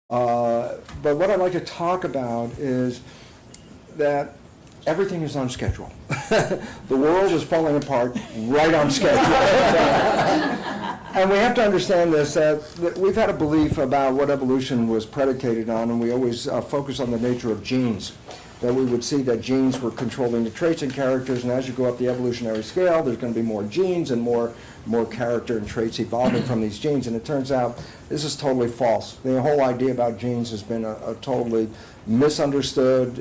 But what I'd like to talk about is that everything is on schedule. The world is falling apart right on schedule. And we have to understand this, that we've had a belief about what evolution was predicated on, and we always focus on the nature of genes. That we would see that genes were controlling the traits and characters, and as you go up the evolutionary scale, there's going to be more genes and more character and traits evolving from these genes. And it turns out this is totally false. The whole idea about genes has been a totally misunderstood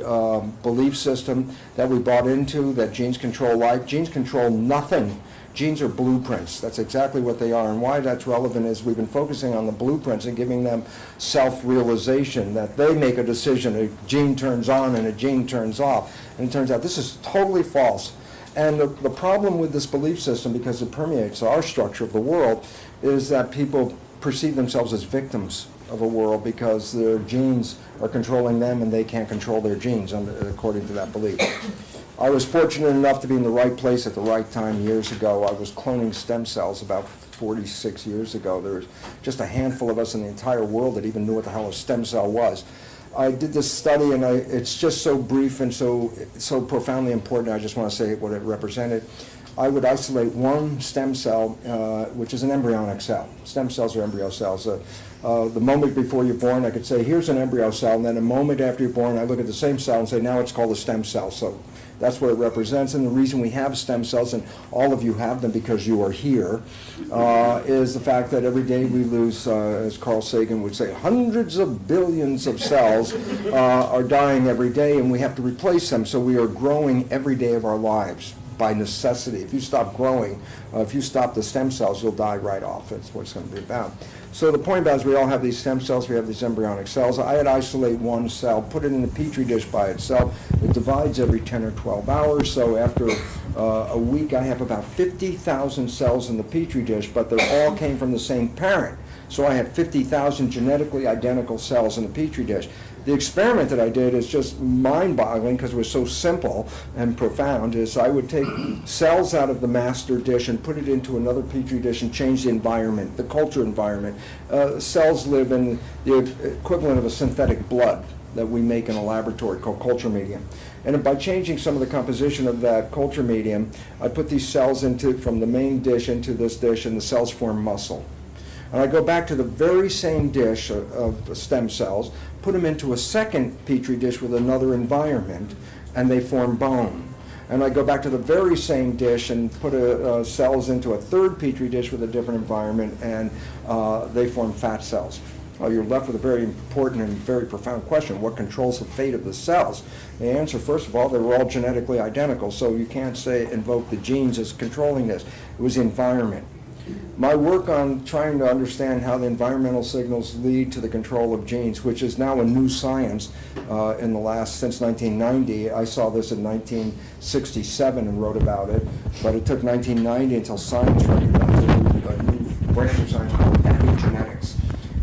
belief system that we bought into, that genes control life. Genes control nothing. Genes are blueprints. That's exactly what they are. And why that's relevant is we've been focusing on the blueprints and giving them self-realization, that they make a decision, a gene turns on and a gene turns off. And it turns out this is totally false. And the problem with this belief system, because it permeates our structure of the world, is that people perceive themselves as victims of a world because their genes are controlling them and they can't control their genes, according to that belief. I was fortunate enough to be in the right place at the right time years ago. I was cloning stem cells about 46 years ago. There was just a handful of us in the entire world that even knew what the hell a stem cell was. I did this study, and it's just so brief and so profoundly important. I just want to say what it represented. I would isolate one stem cell, which is an embryonic cell. Stem cells are embryo cells. The moment before you're born, I could say, here's an embryo cell, and then a moment after you're born, I look at the same cell and say, now it's called a stem cell. So that's what it represents. And the reason we have stem cells, and all of you have them because you are here, is the fact that every day we lose, as Carl Sagan would say, hundreds of billions of cells are dying every day, and we have to replace them. So we are growing every day of our lives by necessity. If you stop growing, if you stop the stem cells, you'll die right off. That's what it's going to be about. So the point about it is we all have these stem cells, we have these embryonic cells. I'd isolate one cell, put it in a petri dish by itself. It divides every 10 or 12 hours, so after a week I have about 50,000 cells in the petri dish, but they all came from the same parent. So I had 50,000 genetically identical cells in the petri dish. The experiment that I did is just mind-boggling because it was so simple and profound, is I would take cells out of the master dish and put it into another petri dish and change the environment, the culture environment. Cells live in the equivalent of a synthetic blood that we make in a laboratory called culture medium. And by changing some of the composition of that culture medium, I put these cells from the main dish into this dish, and the cells form muscle. And I go back to the very same dish of stem cells, put them into a second petri dish with another environment, and they form bone. And I go back to the very same dish and put cells into a third petri dish with a different environment, and they form fat cells. Well, you're left with a very important and very profound question. What controls the fate of the cells? The answer, first of all, they were all genetically identical, so you can't invoke the genes as controlling this. It was the environment. My work on trying to understand how the environmental signals lead to the control of genes, which is now a new science since 1990. I saw this in 1967 and wrote about it, but it took 1990 until science recognized a new branch of science called epigenetics.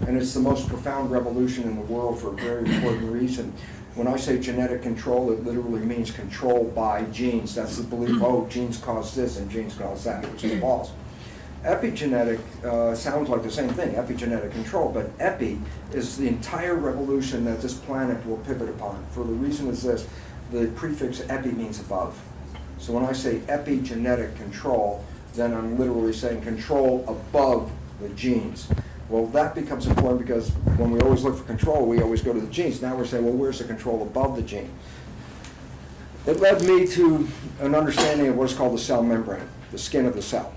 And it's the most profound revolution in the world for a very important reason. When I say genetic control, it literally means control by genes. That's the belief, oh, genes cause this and genes cause that, which is false. Epigenetic sounds like the same thing, epigenetic control, but epi is the entire revolution that this planet will pivot upon. For the reason is this, the prefix epi means above. So when I say epigenetic control, then I'm literally saying control above the genes. Well, that becomes important because when we always look for control, we always go to the genes. Now we're saying, well, where's the control above the gene? It led me to an understanding of what's called the cell membrane, the skin of the cell.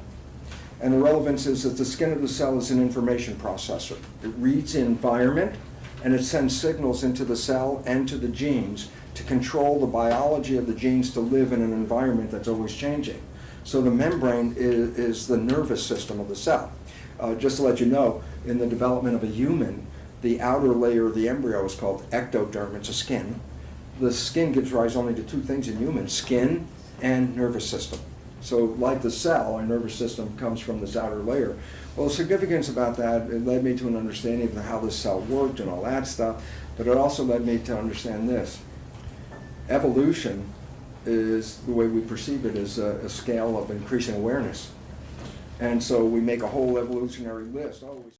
And the relevance is that the skin of the cell is an information processor. It reads the environment, and it sends signals into the cell and to the genes to control the biology of the genes to live in an environment that's always changing. So the membrane is the nervous system of the cell. Just to let you know, in the development of a human, the outer layer of the embryo is called ectoderm. It's a skin. The skin gives rise only to two things in humans, skin and nervous system. So like the cell, our nervous system comes from this outer layer. Well, the significance about that, it led me to an understanding of how the cell worked and all that stuff, but it also led me to understand this. Evolution is, the way we perceive it, is a scale of increasing awareness. And so we make a whole evolutionary list.